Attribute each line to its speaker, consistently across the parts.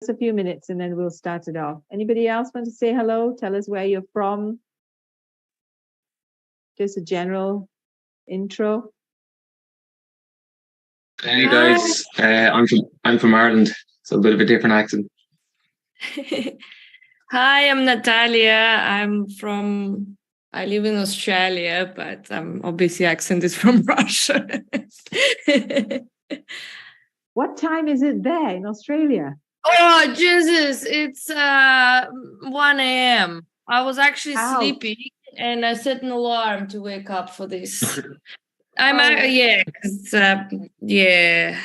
Speaker 1: us a few minutes and then we'll start it off. Anybody else want to say hello? Tell us where you're from. Just a general intro.
Speaker 2: Hey guys, I'm from Ireland, so a bit of a different accent.
Speaker 3: Hi, I'm Natalia. I live in Australia, but obviously accent is from Russia.
Speaker 1: What time is it there in Australia?
Speaker 3: Oh, Jesus, it's 1 a.m. I was actually sleeping and I set an alarm to wake up for this. Yeah.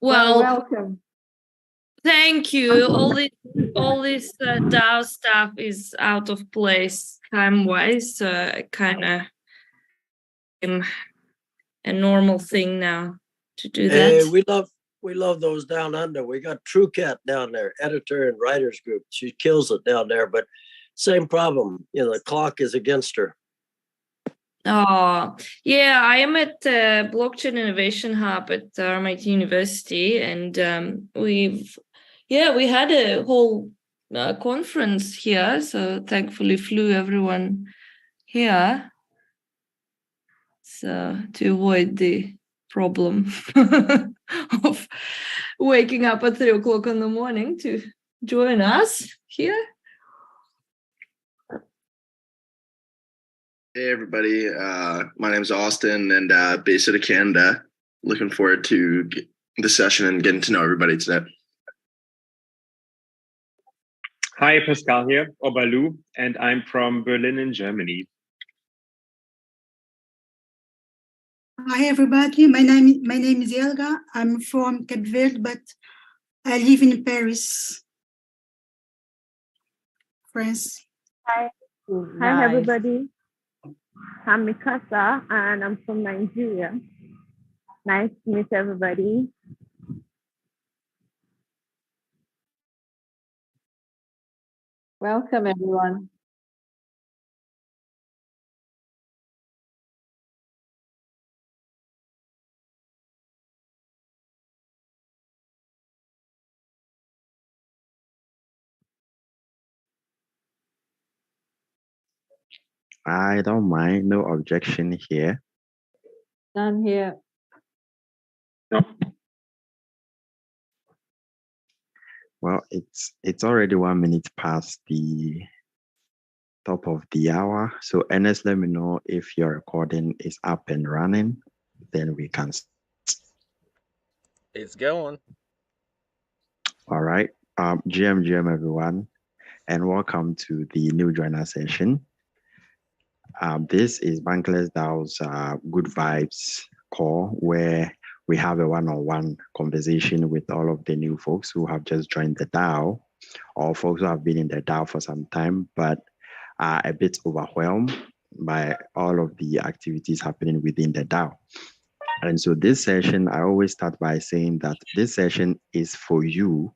Speaker 3: Well,
Speaker 1: welcome.
Speaker 3: Thank you. All this DAO stuff is out of place time-wise, so kind of a normal thing now to do that.
Speaker 4: We love those down under. We got True Cat down there, editor and writers group. She kills it down there, but same problem. The clock is against her.
Speaker 3: Oh, yeah, I am at Blockchain Innovation Hub at RMIT University, and we had a whole conference here, so thankfully flew everyone here, so to avoid the problem of waking up at 3 o'clock in the morning to join us here.
Speaker 5: Hey everybody, my name is Austin and based out of Canada. Looking forward to the session and getting to know everybody today.
Speaker 6: Hi, Pascal here, Obalu, and I'm from Berlin in Germany.
Speaker 7: Hi everybody, my name is Helga. I'm from Cape Verde, but I live in Paris, France.
Speaker 8: Hi everybody. I'm Mikasa and I'm from Nigeria. Nice to meet everybody.
Speaker 1: Welcome, everyone.
Speaker 9: I don't mind, no objection here.
Speaker 1: None here.
Speaker 6: No.
Speaker 9: Well, it's already 1 minute past the top of the hour. So Ernest, let me know if your recording is up and running, then we can.
Speaker 10: It's going.
Speaker 9: All right. GM everyone, and welcome to the new joiner session. This is BanklessDAO's Good Vibes call, where we have a one-on-one conversation with all of the new folks who have just joined the DAO, or folks who have been in the DAO for some time, but are a bit overwhelmed by all of the activities happening within the DAO. And so this session, I always start by saying that this session is for you,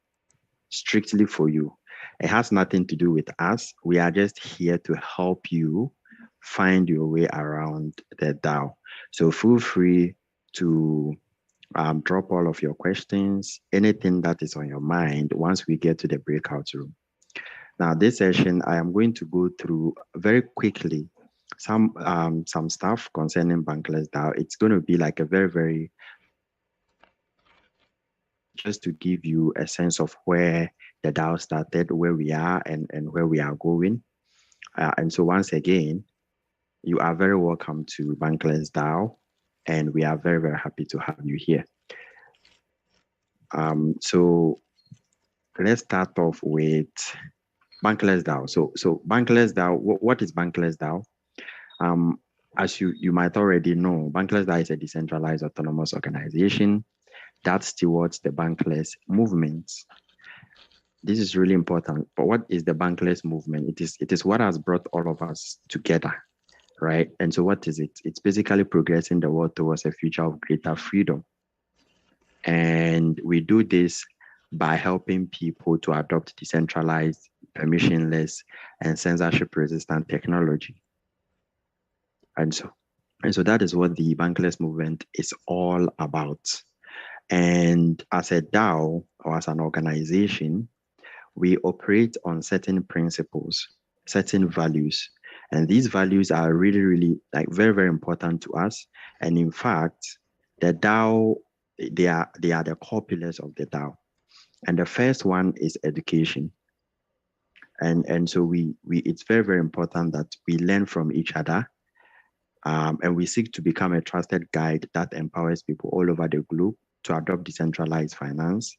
Speaker 9: strictly for you. It has nothing to do with us. We are just here to help you find your way around the DAO. So feel free to drop all of your questions, anything that is on your mind once we get to the breakout room. Now, this session, I am going to go through very quickly some stuff concerning BanklessDAO. It's going to be like a very, just to give you a sense of where the DAO started, where we are, and where we are going. And so once again, you are very welcome to BanklessDAO, and we are very happy to have you here. So let's start off with BanklessDAO. So BanklessDAO, what is BanklessDAO? As you might already know, BanklessDAO is a decentralized autonomous organization that stewards the Bankless movement. This is really important. But what is the Bankless movement? It is what has brought all of us together, right? And so what is it? It's basically progressing the world towards a future of greater freedom. And we do this by helping people to adopt decentralized, permissionless, and censorship-resistant technology. And so that is what the Bankless movement is all about. And as a DAO or as an organization, we operate on certain principles, certain values. And these values are really, really like very, very important to us. And in fact, the DAO, they are the core pillars of the DAO. And the first one is education. And so we it's very, very important that we learn from each other. And we seek to become a trusted guide that empowers people all over the globe to adopt decentralized finance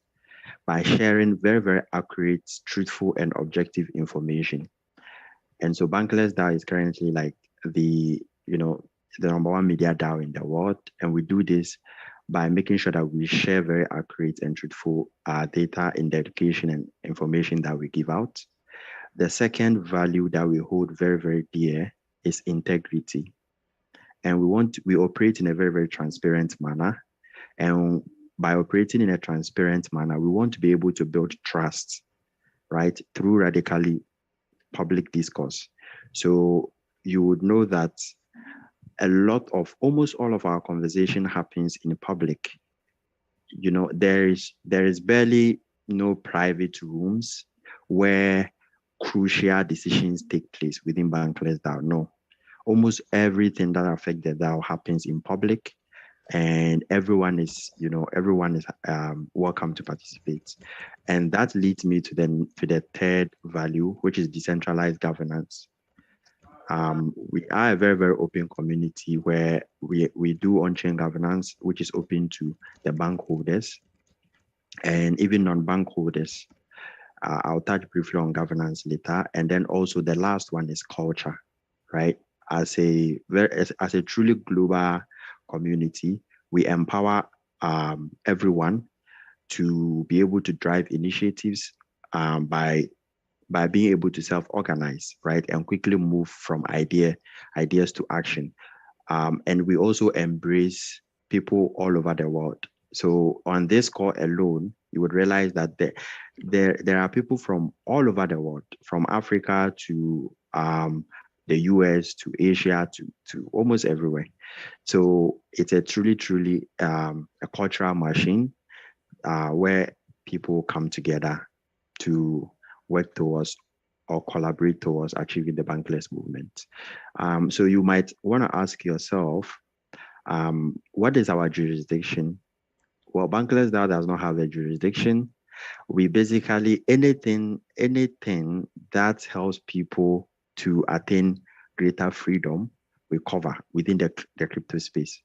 Speaker 9: by sharing very, very accurate, truthful, and objective information. And so BanklessDAO is currently like the number one media DAO in the world. And we do this by making sure that we share very accurate and truthful data in the education and information that we give out. The second value that we hold very, very dear is integrity. And we operate in a very, very transparent manner. And by operating in a transparent manner, we want to be able to build trust, right, through radically public discourse. So you would know that almost all of our conversation happens in public. There is barely no private rooms where crucial decisions take place within BanklessDAO. No, almost everything that affects the DAO happens in public, and everyone is welcome to participate. And that leads me to the third value, which is decentralized governance. We are a very, very open community where we do on-chain governance, which is open to the bank holders and even non-bank holders. I'll touch briefly on governance later. And then also the last one is culture, right? As a truly global community, we empower everyone to be able to drive initiatives by being able to self-organize, right, and quickly move from ideas to action. And we also embrace people all over the world. So on this call alone, you would realize that there are people from all over the world, from Africa to the US to Asia to almost everywhere. So it's a truly a cultural machine where people come together to work towards or collaborate towards achieving the bankless movement. So you might want to ask yourself, what is our jurisdiction? Well, BanklessDAO does not have a jurisdiction. We basically, anything that helps people to attain greater freedom, we cover within the crypto space.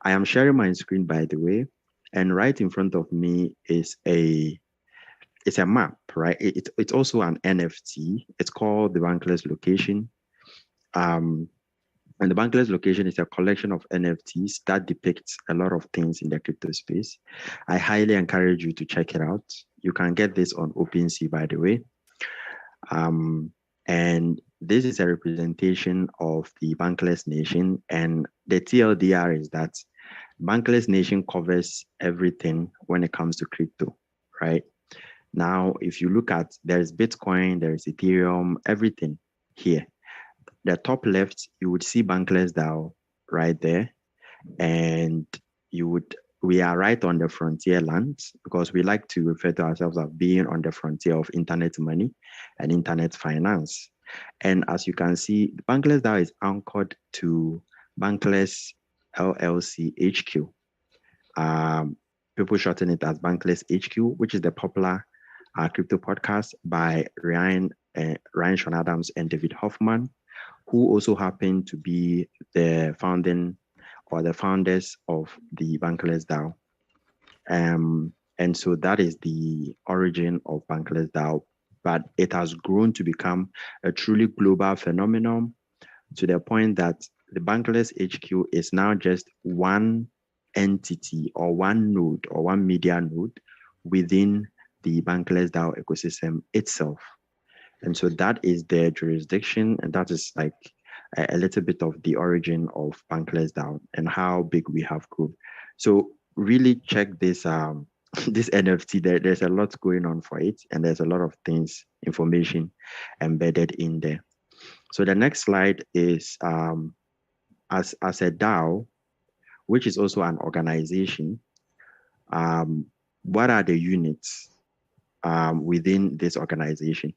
Speaker 9: I am sharing my screen, by the way, and right in front of me is it's a map, right? It's also an NFT. It's called the Bankless Location. And the Bankless Location is a collection of NFTs that depicts a lot of things in the crypto space. I highly encourage you to check it out. You can get this on OpenSea, by the way. And this is a representation of the Bankless Nation. And the TLDR is that Bankless Nation covers everything when it comes to crypto, right? Now, if you look at, there's Bitcoin, there's Ethereum, everything here. The top left, you would see BanklessDAO right there. And we are right on the frontier lands, because we like to refer to ourselves as being on the frontier of internet money and internet finance. And as you can see, BanklessDAO is anchored to Bankless LLC HQ. People shorten it as Bankless HQ, which is the popular crypto podcast by Ryan Sean Adams and David Hoffman, who also happen to be the founders of the BanklessDAO. And so that is the origin of BanklessDAO, but it has grown to become a truly global phenomenon, to the point that the Bankless HQ is now just one entity or one node or one media node within the BanklessDAO ecosystem itself. And so that is their jurisdiction, and that is like a little bit of the origin of BanklessDAO and how big we have grown. So really check this this NFT. There's a lot going on for it, and there's a lot of things, information embedded in there. So the next slide is as a DAO, which is also an organization. what are the units within this organization?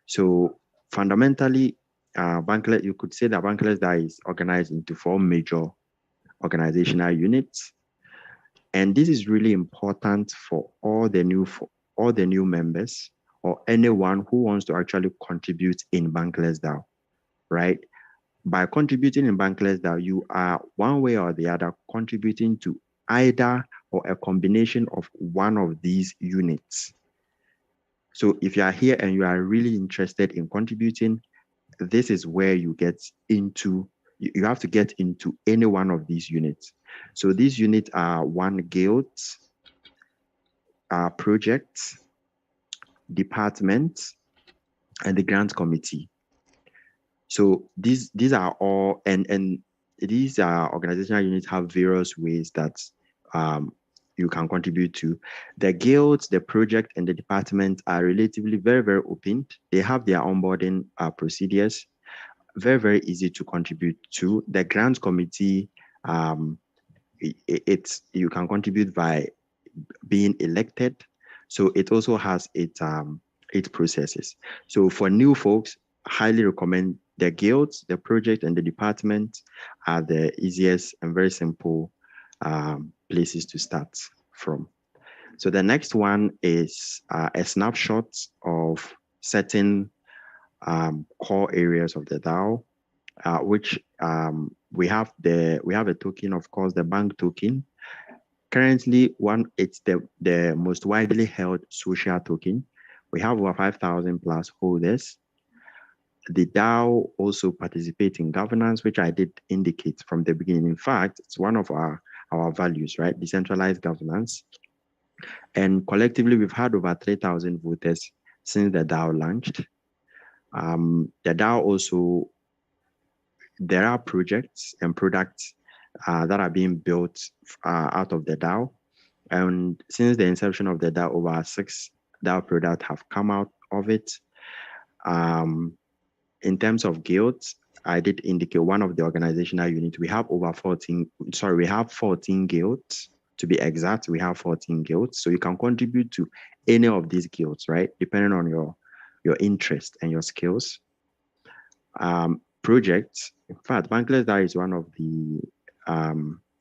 Speaker 9: So fundamentally, you could say that BanklessDAO is organized into 4 major organizational units. And this is really important for all the new members or anyone who wants to actually contribute in BanklessDAO, right? By contributing in BanklessDAO, you are one way or the other contributing to either or a combination of one of these units. So if you are here and you are really interested in contributing, this is where you get into, you have to get into any one of these units. So these units are guilds, projects, departments, and the grant committee. So these are all, and these organizational units have various ways that you can contribute to. The guilds, the project, and the department are relatively very, very open. They have their onboarding procedures, very, very easy to contribute to. The grant committee, you can contribute by being elected. So it also has its processes. So for new folks, highly recommend the guilds, the project, and the department are the easiest and very simple places to start from. So the next one is a snapshot of certain core areas of the DAO, which we have a token, of course, the bank token. Currently, it's the most widely held social token. We have over 5,000 plus holders. The DAO also participates in governance, which I did indicate from the beginning. In fact, it's one of our values, right? Decentralized governance. And collectively, we've had over 3,000 voters since the DAO launched. The DAO also, there are projects and products that are being built out of the DAO. And since the inception of the DAO, over 6 DAO products have come out of it. In terms of guilds, I did indicate one of the organizational units. We have 14 guilds. To be exact, we have 14 guilds. So you can contribute to any of these guilds, right? Depending on your interest and your skills. Projects. In fact, BanklessDAO is one of the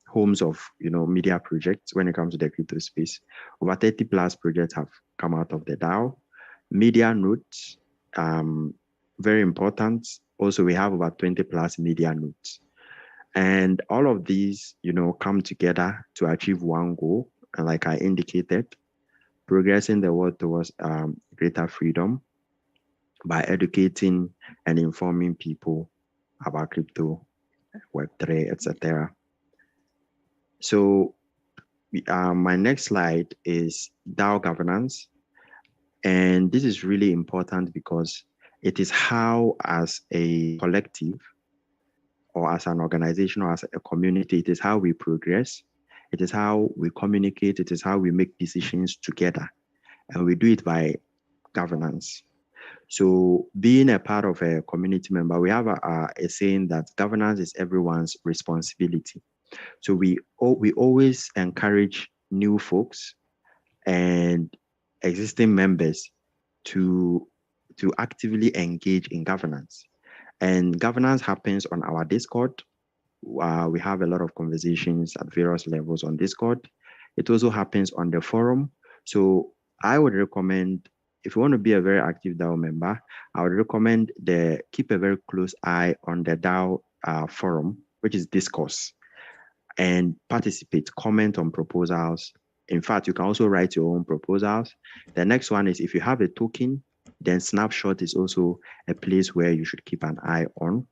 Speaker 9: homes of media projects when it comes to the crypto space. Over 30 plus projects have come out of the DAO. Media nodes, very important. Also, we have over 20 plus media nodes. And all of these, come together to achieve one goal. And like I indicated, progressing the world towards greater freedom by educating and informing people about crypto, Web3, etc. So my next slide is DAO governance. And this is really important because it is how, as a collective or as an organization or as a community, it is how we progress. It is how we communicate. It is how we make decisions together. And we do it by governance. So being a part of a community member, we have a saying that governance is everyone's responsibility. So we always encourage new folks and existing members to actively engage in governance. And governance happens on our Discord. We have a lot of conversations at various levels on Discord. It also happens on the forum. So I would recommend, if you want to be a very active DAO member, I would recommend keep a very close eye on the DAO forum, which is Discourse, and participate, comment on proposals. In fact, you can also write your own proposals. The next one is if you have a token, then Snapshot is also a place where you should keep an eye on.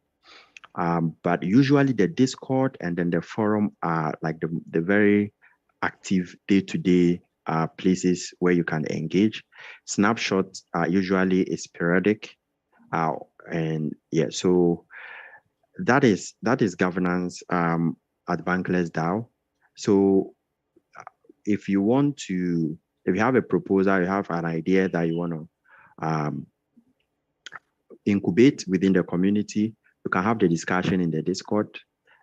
Speaker 9: But usually the Discord and then the forum are like the very active day-to-day places where you can engage. Snapshot usually is periodic. And yeah, so that is governance at BanklessDAO. So if you have a proposal, you have an idea that you want to incubate within the community, you can have the discussion in the Discord.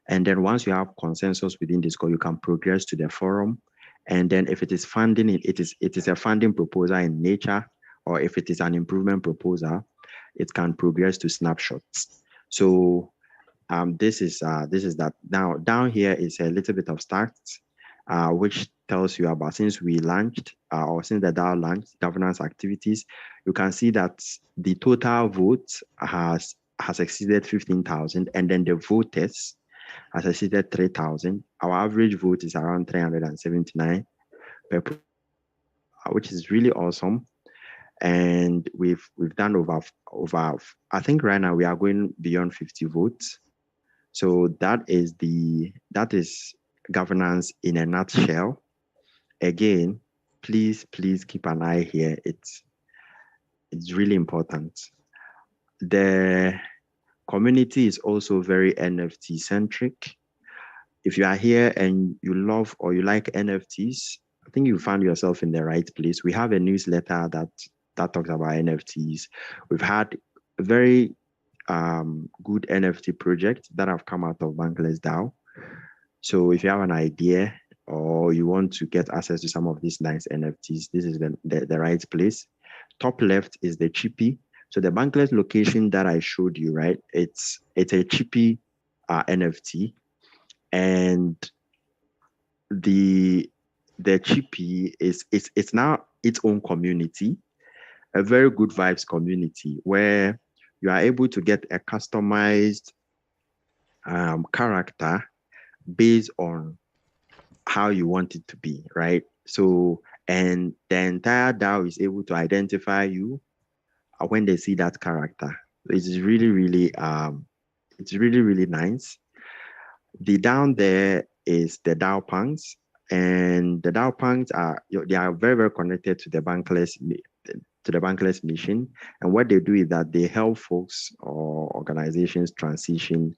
Speaker 9: And then once you have consensus within Discord, you can progress to the forum. And then if it is funding, it is a funding proposal in nature, or if it is an improvement proposal, it can progress to snapshots. So this is that. Now down here is a little bit of stats, which tells you about since we launched or since the DAO launched governance activities. You can see that the total vote has exceeded 15,000, and then the voters has exceeded 3,000. Our average vote is around 379 per, which is really awesome. And we've done over. I think right now we are going beyond 50 votes. So that is governance in a nutshell. Again, please keep an eye here. It's really important. The community is also very NFT centric. If you are here and you love or you like NFTs, I think you found yourself in the right place. We have a newsletter that talks about NFTs. We've had very good NFT projects that have come out of BanklessDAO. So if you have an idea or you want to get access to some of these nice NFTs, this is the right place. Top left is the Chippy. So the Bankless location that I showed you, right? It's a Chippy NFT, and the Chippy it's now its own community, a very good vibes community where you are able to get a customized character based on how you want it to be, right? So, and the entire DAO is able to identify you when they see that character. It's really, really nice. The down there is the DAO punks, and the DAO punks are very, very connected to the Bankless mission. And what they do is that they help folks or organizations transition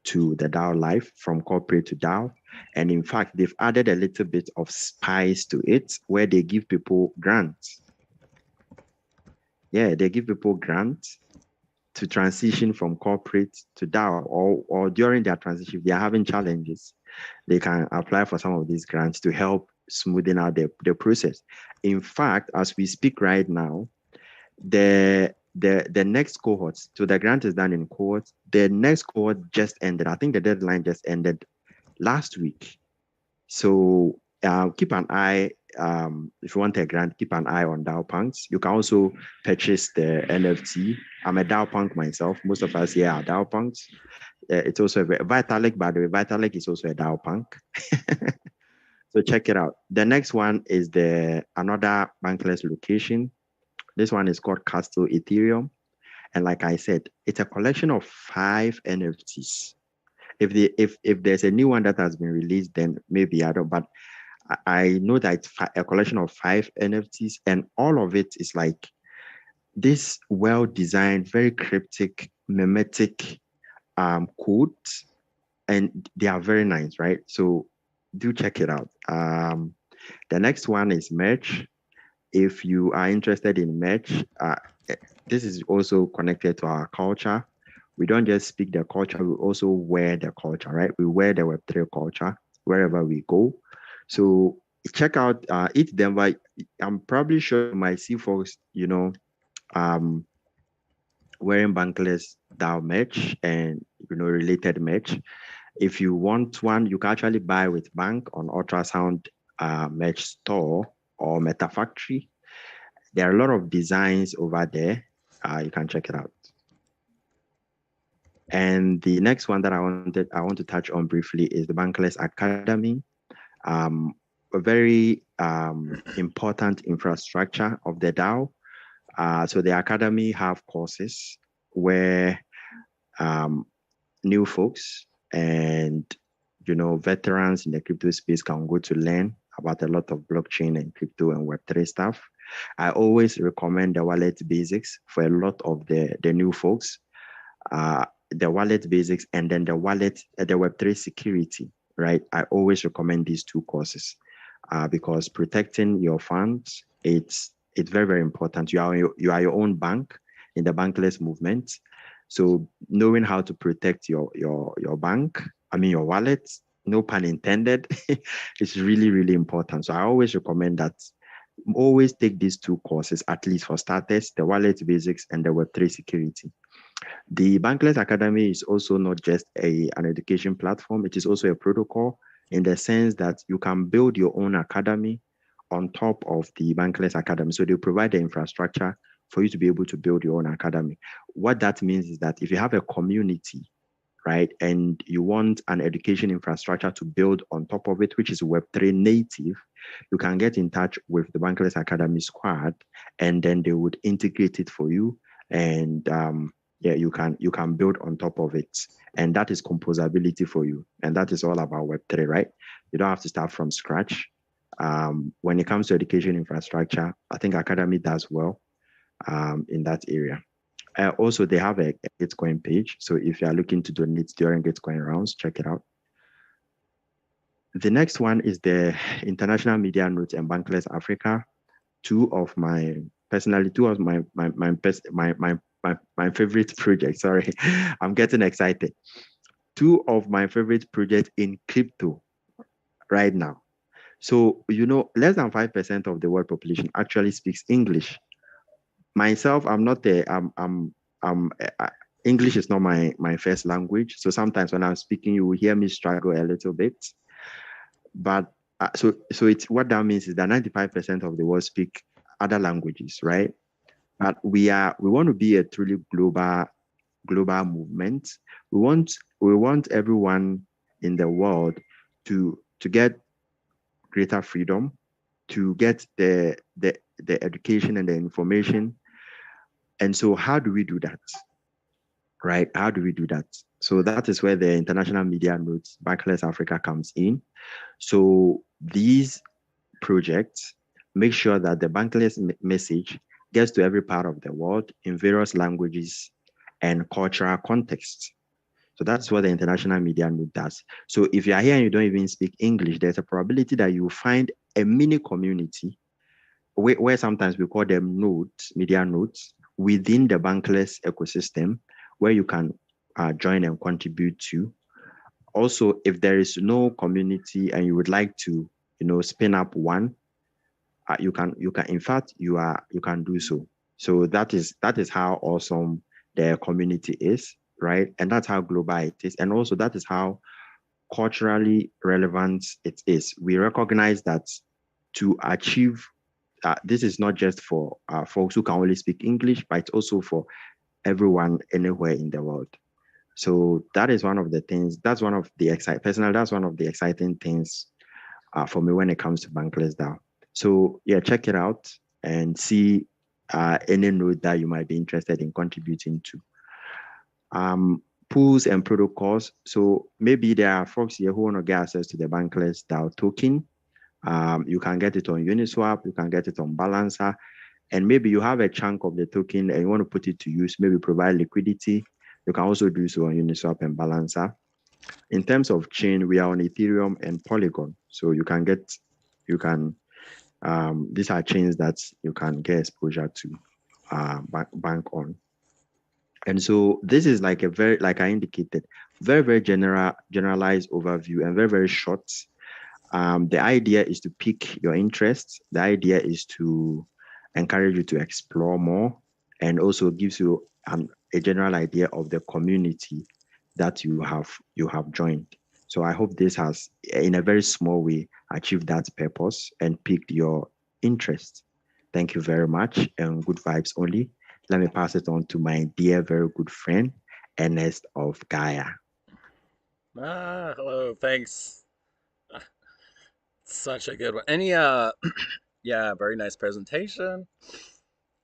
Speaker 9: to the DAO life from corporate to DAO. And in fact, they've added a little bit of spice to it where they give people grants. Yeah, they give people grants to transition from corporate to DAO, or during their transition, if they are having challenges, they can apply for some of these grants to help smoothing out the process. In fact, as we speak right now, the next cohort, so the grant is done in cohorts. The next cohort just ended. I think the deadline just ended last week. So keep an eye. If you want a grant, keep an eye on DAO Punks. You can also purchase the NFT. I'm a DAO Punk myself. Most of us here are DAO Punks. It's also Vitalik, by the way. Vitalik is also a DAO Punk. So check it out. The next one is another Bankless location. This one is called Castle Ethereum. And like I said, it's a collection of 5 NFTs. If there's a new one that has been released, then maybe I don't, but I know that it's a collection of 5 NFTs, and all of it is like this well-designed, very cryptic, mimetic code, and they are very nice, right? So do check it out. The next one is merch. If you are interested in merch, this is also connected to our culture. We don't just speak the culture, we also wear the culture, right? We wear the Web3 culture wherever we go. So check out Eat Them, but I'm probably sure you might see folks, wearing Bankless DAO merch and, related merch. If you want one, you can actually buy with Bank on Ultrasound merch store or Meta Factory. There are a lot of designs over there. You can check it out. And the next one that I want to touch on briefly is the Bankless Academy, a very important infrastructure of the DAO. So the Academy have courses where new folks and veterans in the crypto space can go to learn about a lot of blockchain and crypto and Web3 stuff. I always recommend the wallet basics for a lot of the new folks. The wallet basics and then the Web3 security, right? I always recommend these 2 courses because protecting your funds, it's very, very important. You are your own bank in the Bankless movement. So knowing how to protect your bank, your wallet, no pun intended, it's really, really important. So I always recommend that always take these two courses, at least for starters, the wallet basics and the Web3 security. The Bankless Academy is also not just an education platform, it is also a protocol in the sense that you can build your own academy on top of the Bankless Academy. So they provide the infrastructure for you to be able to build your own academy. What that means is that if you have a community, right, and you want an education infrastructure to build on top of it, which is Web3 native, you can get in touch with the Bankless Academy squad, and then they would integrate it for you. And yeah, you can build on top of it. And that is composability for you. And that is all about Web3, right? You don't have to start from scratch. When it comes to education infrastructure, I think Academy does well in that area. Also, they have a Gitcoin page. So if you are looking to donate during Gitcoin rounds, check it out. The next one is the International Media Notes and Bankless Africa. Two of my favorite projects. Sorry, I'm getting excited. Two of my favorite projects in crypto right now. So, you know, less than 5% of the world population actually speaks English. Myself, I'm not a, English is not my first language. So sometimes when I'm speaking, you will hear me struggle a little bit. But so it's what that means is that 95% of the world speak other languages, right? But we want to be a truly global movement. We want everyone in the world to get greater freedom, to get the education and the information. And so how do we do that? Right? How do we do that? So that is where the International Media Notes Bankless Africa comes in. So these projects make sure that the Bankless message gets to every part of the world in various languages and cultural contexts. So that's what the International Media Note does. So if you are here and you don't even speak English, there's a probability that you will find a mini community where sometimes we call them nodes, media nodes, within the Bankless ecosystem, where you can join and contribute to. Also, if there is no community and you would like to, you know, spin up one, you can in fact you can do so. So that is how awesome the community is, right? And that's how global it is, and also that is how culturally relevant it is. We recognize that to achieve this is not just for folks who can only speak English, but it's also for everyone anywhere in the world. So that is one of the things. That's one of the exciting things for me when it comes to BanklessDAO. So yeah, check it out and see any node that you might be interested in contributing to. Pools and protocols. So maybe there are folks here who want to get access to the BanklessDAO token. You can get it on Uniswap, you can get it on Balancer, and maybe you have a chunk of the token and you want to put it to use, maybe provide liquidity. You can also do so on Uniswap and Balancer. In terms of chain, we are on Ethereum and Polygon. So these are chains that you can get exposure to bank on. And so this is like like I indicated, very generalized overview and very short. The idea is to pique your interest. The idea is to encourage you to explore more, and also gives you a general idea of the community that you have joined. So I hope this has, in a very small way, achieved that purpose and piqued your interest. Thank you very much, and good vibes only. Let me pass it on to my dear, very good friend, Ernest of Gaia.
Speaker 10: Hello, thanks. Such a good one. Any yeah, very nice presentation.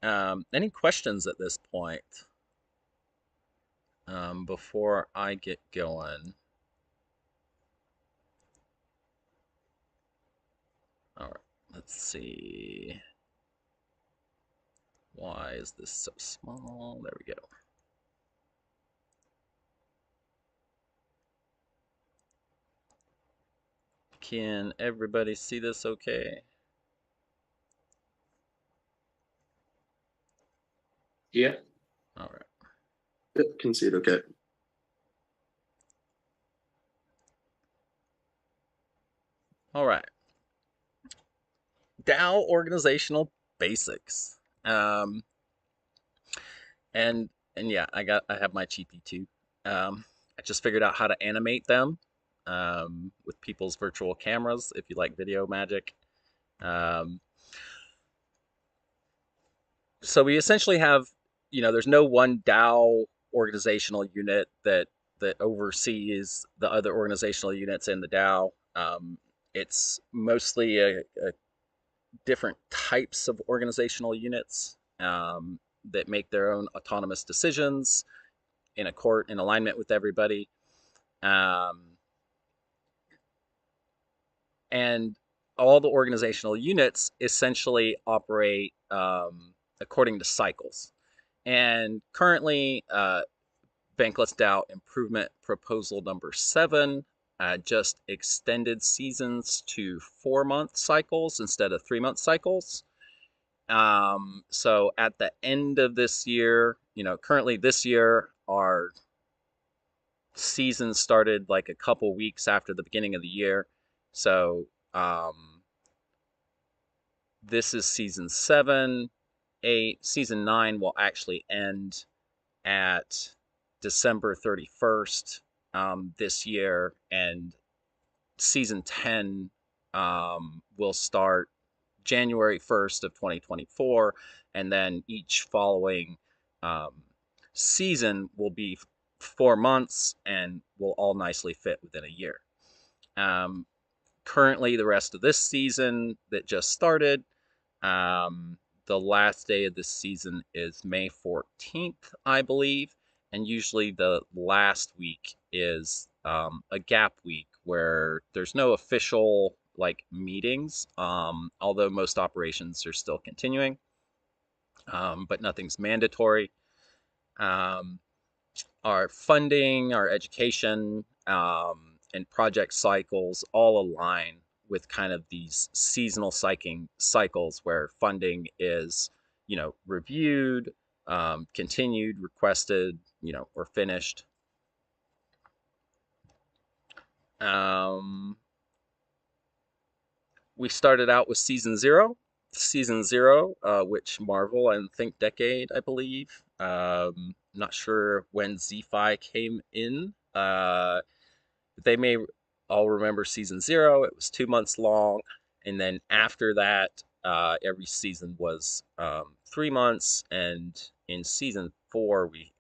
Speaker 10: Any questions at this point? Before I get going. All right, let's see. Why is this so small? There we go. Can everybody see this okay?
Speaker 2: Yeah.
Speaker 10: All right.
Speaker 5: Yep, can see it okay.
Speaker 10: All right. DAO organizational basics. And yeah, I have my cheapie too. I just figured out how to animate them with people's virtual cameras if you like video magic. So we essentially have, there's no one DAO organizational unit that oversees the other organizational units in the DAO. It's mostly a different types of organizational units that make their own autonomous decisions in alignment with everybody. And all the organizational units essentially operate according to cycles. And currently, BanklessDAO improvement proposal number 7 just extended seasons to 4-month cycles instead of 3-month cycles. So at the end of this year, currently this year, our season started like a couple weeks after the beginning of the year. So this is season 7, 8. Season 9 will actually end at December 31st this year, and season 10 will start January 1st of 2024, and then each following season will be 4 months and will all nicely fit within a year. Currently, the rest of this season that just started, the last day of this season is May 14th, I believe, and usually the last week is a gap week where there's no official meetings, although most operations are still continuing, but nothing's mandatory. Our funding, our education, and project cycles all align with kind of these seasonal cycles where funding is, reviewed, continued, requested, or finished. We started out with season 0. Season 0, which Marvel and Think Decade, I believe. Not sure when ZFi came in. They may all remember season 0. It was 2 months long. And then after that, every season was 3 months. And in season 4, we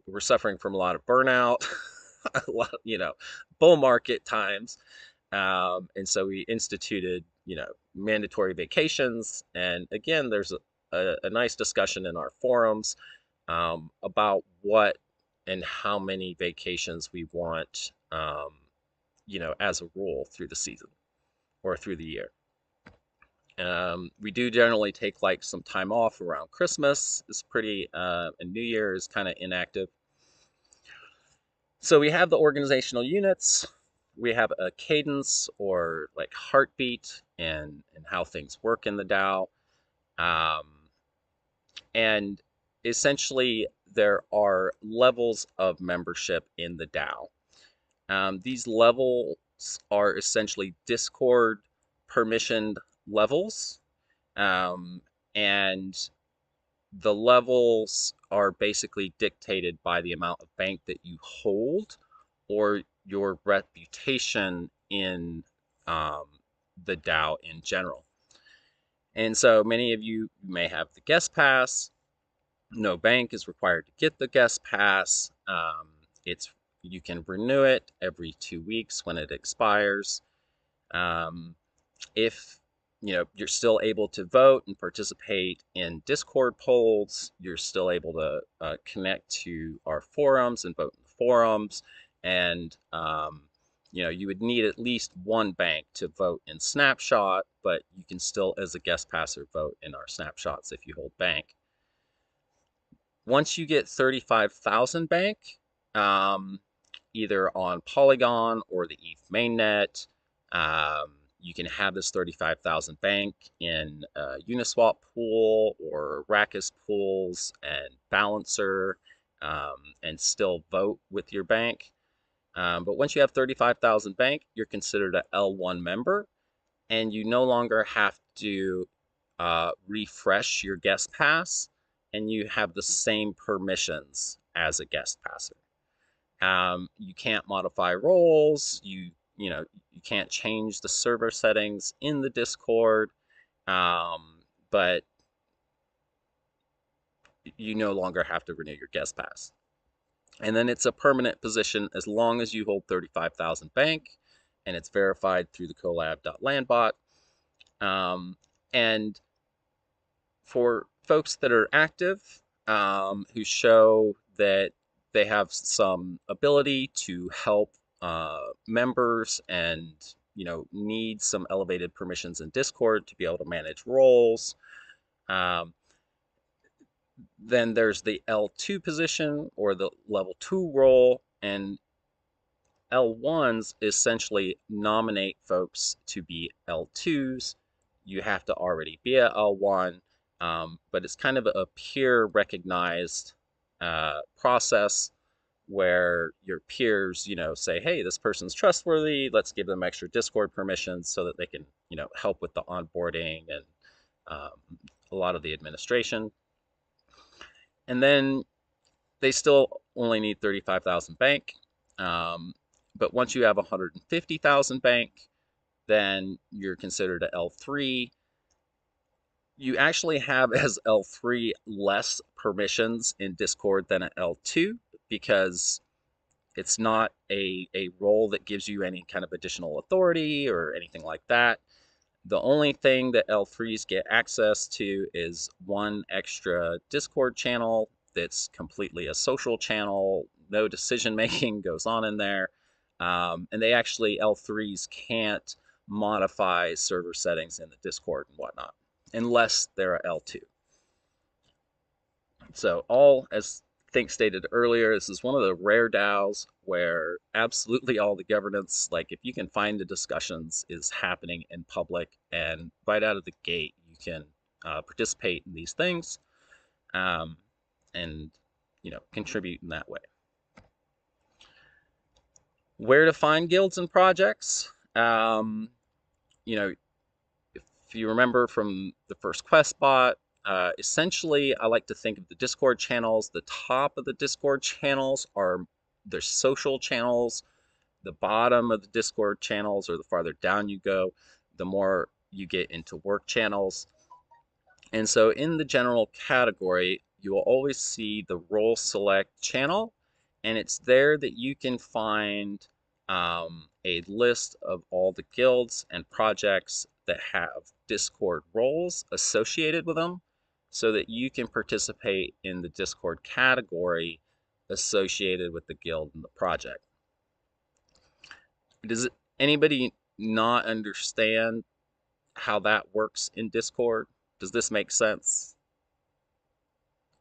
Speaker 10: were suffering from a lot of burnout, a lot, bull market times. And so we instituted, mandatory vacations. And again, there's a nice discussion in our forums about what and how many vacations we want, as a rule through the season or through the year. We do generally take some time off around Christmas. It's pretty, and New Year is kind of inactive. So we have the organizational units. We have a cadence or heartbeat and how things work in the DAO. And essentially there are levels of membership in the DAO. These levels are essentially Discord permissioned levels. And the levels are basically dictated by the amount of bank that you hold or your reputation in the DAO in general. And so many of you may have the guest pass. No bank is required to get the guest pass. You can renew it every 2 weeks when it expires. If you're still able to vote and participate in Discord polls, you're still able to connect to our forums and vote in the forums. And you would need at least one bank to vote in Snapshot, but you can still, as a guest passer, vote in our snapshots if you hold bank. Once you get 35,000 bank, either on Polygon or the ETH mainnet, you can have this 35,000 bank in Uniswap pool or Rakus pools and Balancer, and still vote with your bank. But once you have 35,000 bank, you're considered a L1 member, and you no longer have to refresh your guest pass, and you have the same permissions as a guest passer. You can't modify roles. You know, you can't change the server settings in the Discord, but you no longer have to renew your guest pass. And then it's a permanent position as long as you hold 35,000 bank, and it's verified through the collab.landbot. And for folks that are active, who show that they have some ability to help members and need some elevated permissions in Discord to be able to manage roles. Then there's the L2 position or the level 2 role, and L1s essentially nominate folks to be L2s. You have to already be a L1, but it's kind of a peer recognized process where your peers, say, hey, this person's trustworthy. Let's give them extra Discord permissions so that they can, help with the onboarding and a lot of the administration. And then they still only need 35,000 bank. But once you have 150,000 bank, then you're considered a L3. You actually have as L3 less permissions in Discord than an L2 because it's not a role that gives you any kind of additional authority or anything like that. The only thing that L3s get access to is one extra Discord channel that's completely a social channel. No decision making goes on in there. And they actually, L3s can't modify server settings in the Discord and whatnot, unless they're a L2. So as Think stated earlier, this is one of the rare DAOs where absolutely all the governance, like if you can find the discussions, is happening in public, and right out of the gate, you can participate in these things and contribute in that way. Where to find guilds and projects? If you remember from the first quest bot, essentially, I like to think of the Discord channels. The top of the Discord channels are their social channels. The bottom of the Discord channels, or the farther down you go, the more you get into work channels. And so in the general category, you will always see the role select channel, and it's there that you can find a list of all the guilds and projects that have Discord roles associated with them, so that you can participate in the Discord category associated with the guild and the project. Does anybody not understand how that works in Discord? Does this make sense?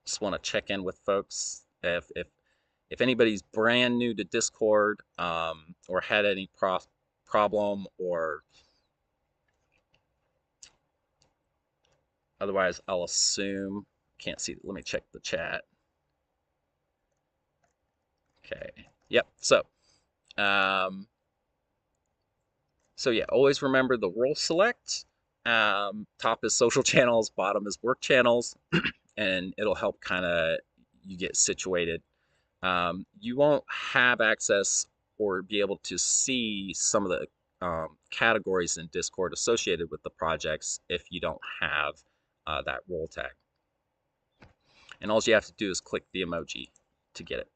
Speaker 10: Just want to check in with folks. If anybody's brand new to Discord or had any problem, or otherwise, I'll assume. Can't see. Let me check the chat. Okay. Yep. So yeah, always remember the role select. Top is social channels, bottom is work channels, and it'll help kind of you get situated. You won't have access or be able to see some of the categories in Discord associated with the projects if you don't have that role tag. And all you have to do is click the emoji to get it.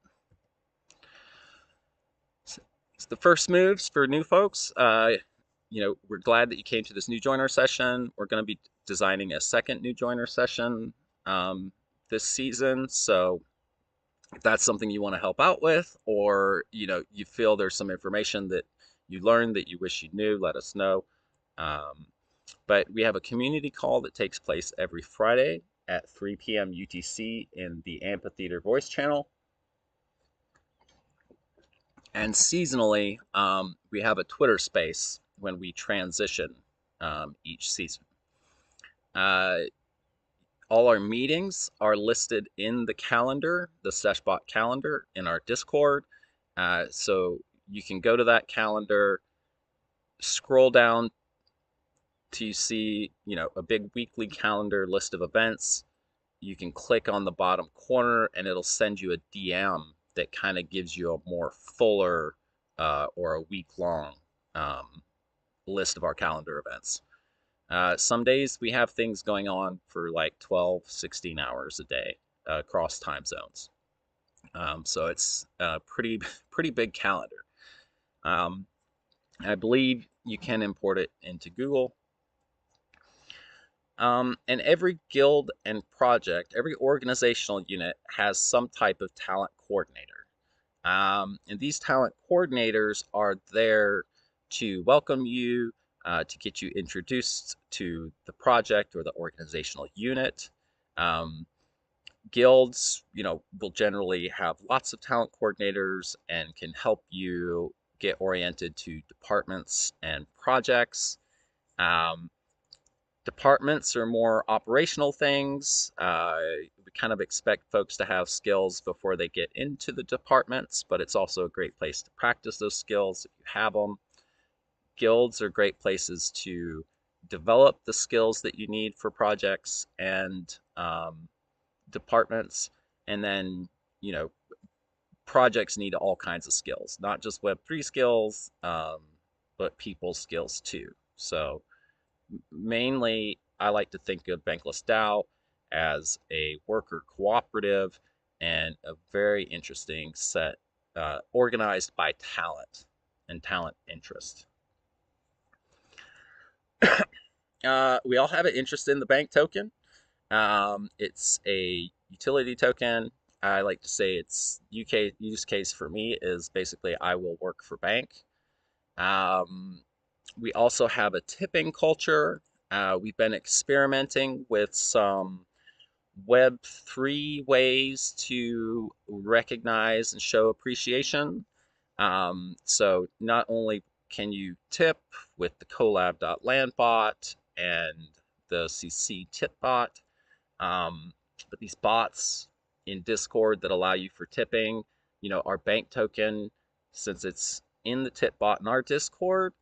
Speaker 10: So the first moves for new folks. We're glad that you came to this new joiner session. We're going to be designing a second new joiner session this season. So if that's something you want to help out with, or you feel there's some information that you learned that you wish you knew, let us know. But we have a community call that takes place every Friday at 3 p.m. UTC in the Amphitheater voice channel. And seasonally, we have a Twitter space when we transition each season. All our meetings are listed in the calendar, the SeshBot calendar in our Discord. So you can go to that calendar, scroll down to see, a big weekly calendar list of events. You can click on the bottom corner and it'll send you a DM that kind of gives you a more fuller or a week-long list of our calendar events. Some days we have things going on for like 12, 16 hours a day across time zones. So it's a pretty big calendar. I believe you can import it into Google. And every guild and project, every organizational unit has some type of talent coordinator. And these talent coordinators are there to welcome you, to get you introduced to the project or the organizational unit. Guilds, will generally have lots of talent coordinators and can help you get oriented to departments and projects. Departments are more operational things. We kind of expect folks to have skills before they get into the departments, but it's also a great place to practice those skills if you have them. Guilds are great places to develop the skills that you need for projects and departments. And then, projects need all kinds of skills, not just Web3 skills, but people skills too. So mainly, I like to think of BanklessDAO as a worker cooperative and a very interesting set organized by talent and talent interest. We all have an interest in the bank token. It's a utility token. I like to say its use case for me is basically I will work for bank. We also have a tipping culture. We've been experimenting with some Web3 ways to recognize and show appreciation. So not only can you tip with the collab.land bot and the CC tip bot, but these bots in Discord that allow you for tipping, our bank token, since it's in the tip bot in our Discord,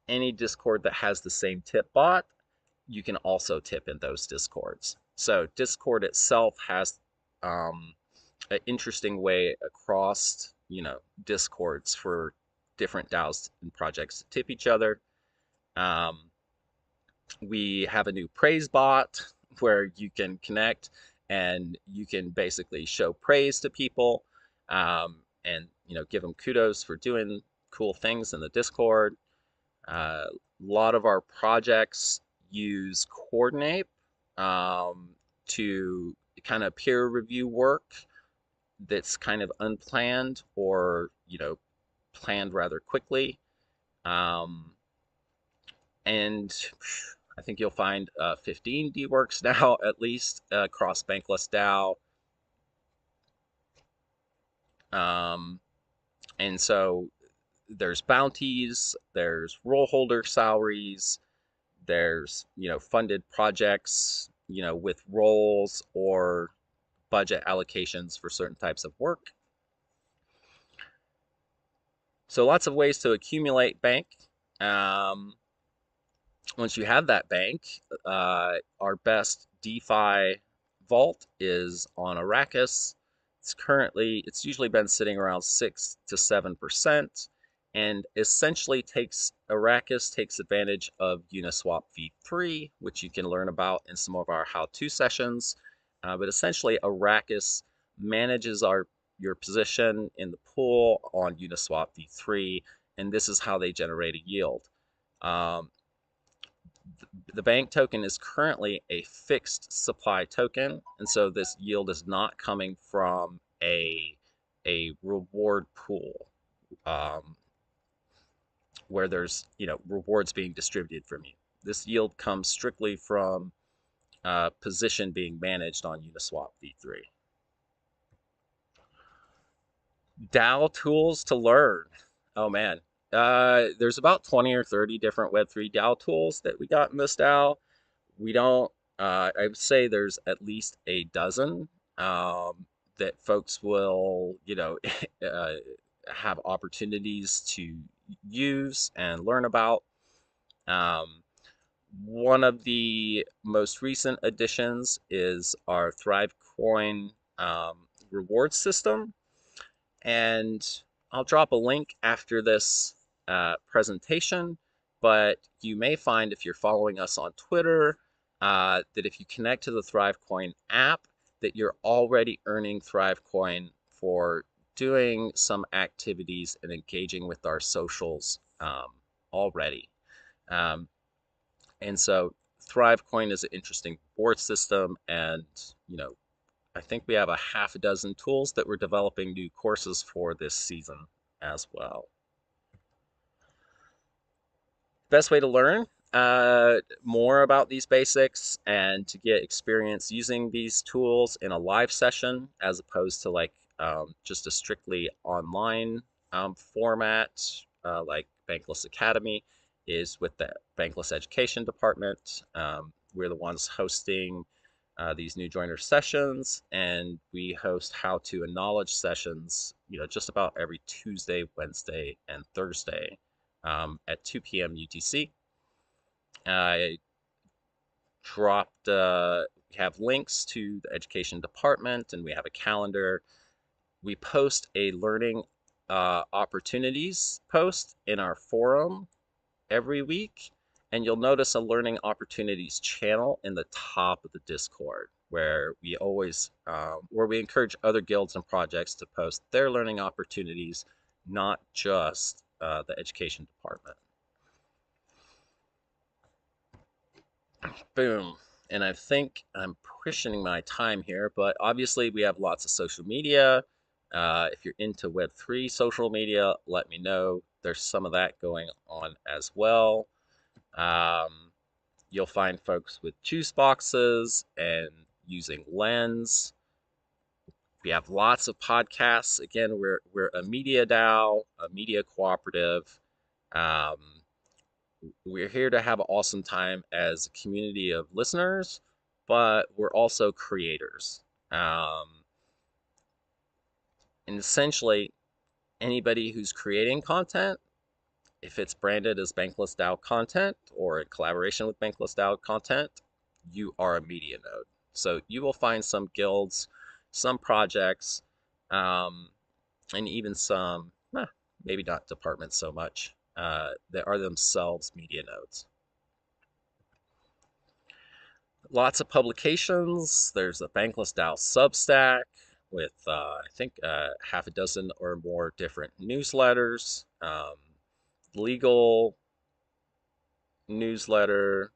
Speaker 10: any Discord that has the same tip bot, you can also tip in those Discords. So Discord itself has an interesting way across, Discords for different DAOs and projects to tip each other. We have a new praise bot where you can connect and you can basically show praise to people and give them kudos for doing cool things in the Discord. A lot of our projects use Coordinape to kind of peer review work that's kind of unplanned or planned rather quickly. And I think you'll find 15 DWorks now, at least, across BanklessDAO. And so there's bounties, there's role holder salaries, there's, funded projects, with roles or budget allocations for certain types of work. So lots of ways to accumulate bank. Once you have that bank, our best DeFi vault is on Arrakis. It's usually been sitting around 6 to 7%, and essentially Arrakis takes advantage of Uniswap v3, which you can learn about in some of our how-to sessions. But essentially, Arrakis manages your position in the pool on Uniswap v3, and this is how they generate a yield. The bank token is currently a fixed supply token, and so this yield is not coming from a reward pool where there's rewards being distributed from you. This yield comes strictly from position being managed on Uniswap v3. DAO tools to learn. Oh man. There's about 20 or 30 different Web3 DAO tools that we got in this DAO. We don't, I would say there's at least a dozen that folks will, have opportunities to use and learn about. One of the most recent additions is our ThriveCoin reward system. And I'll drop a link after this presentation, but you may find if you're following us on Twitter that if you connect to the ThriveCoin app, that you're already earning ThriveCoin for doing some activities and engaging with our socials already. And so ThriveCoin is an interesting reward system, and I think we have a half a dozen tools that we're developing new courses for this season as well. Best way to learn more about these basics and to get experience using these tools in a live session as opposed to like just a strictly online format like Bankless Academy is with the Bankless Education Department. We're the ones hosting these new joiner sessions, and we host how to and knowledge sessions, just about every Tuesday, Wednesday, and Thursday at 2 p.m. UTC. I dropped, we have links to the education department, and we have a calendar. We post a learning opportunities post in our forum every week, and you'll notice a learning opportunities channel in the top of the Discord where we always where we encourage other guilds and projects to post their learning opportunities, not just the education department. Boom. And I think I'm pushing my time here, but obviously we have lots of social media. If you're into Web3 social media, let me know. There's some of that going on as well. You'll find folks with juice boxes and using Lens. We have lots of podcasts. Again, we're a media DAO, a media cooperative. We're here to have an awesome time as a community of listeners, but we're also creators. And essentially, anybody who's creating content, if it's branded as BanklessDAO content or in collaboration with BanklessDAO content, you are a media node. So you will find some guilds, some projects, and even some, maybe not departments so much, that are themselves media nodes. Lots of publications. There's a BanklessDAO Substack with, I think, half a dozen or more different newsletters, legal newsletter,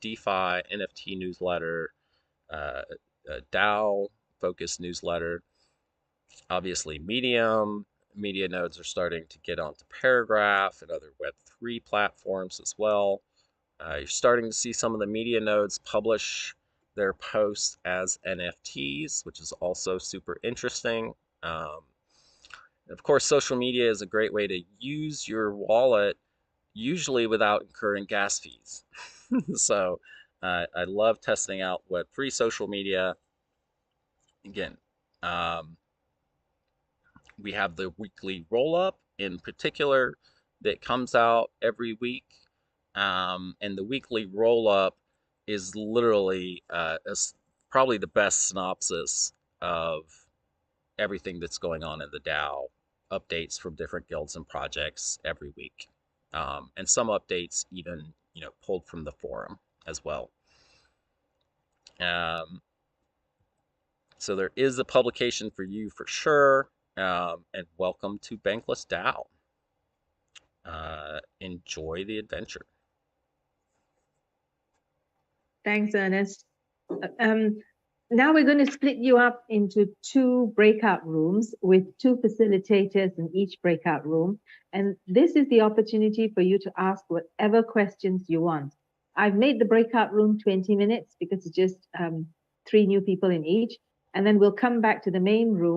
Speaker 10: DeFi, NFT newsletter, a DAO focused newsletter. Obviously, Medium. Media nodes are starting to get onto Paragraph and other Web3 platforms as well. You're starting to see some of the media nodes publish their posts as NFTs, which is also super interesting. Of course, social media is a great way to use your wallet, usually without incurring gas fees. So I love testing out Web3 social media. Again, we have the weekly roll-up in particular that comes out every week. And the weekly roll-up is literally probably the best synopsis of everything that's going on in the DAO. Updates from different guilds and projects every week. And some updates even, pulled from the forum as well. So there is a publication for you for sure. And welcome to BanklessDAO. Enjoy the adventure.
Speaker 1: Thanks, Ernest. Now we're going to split you up into 2 breakout rooms with 2 facilitators in each breakout room. And this is the opportunity for you to ask whatever questions you want. I've made the breakout room 20 minutes because it's just 3 new people in each. And then we'll come back to the main room.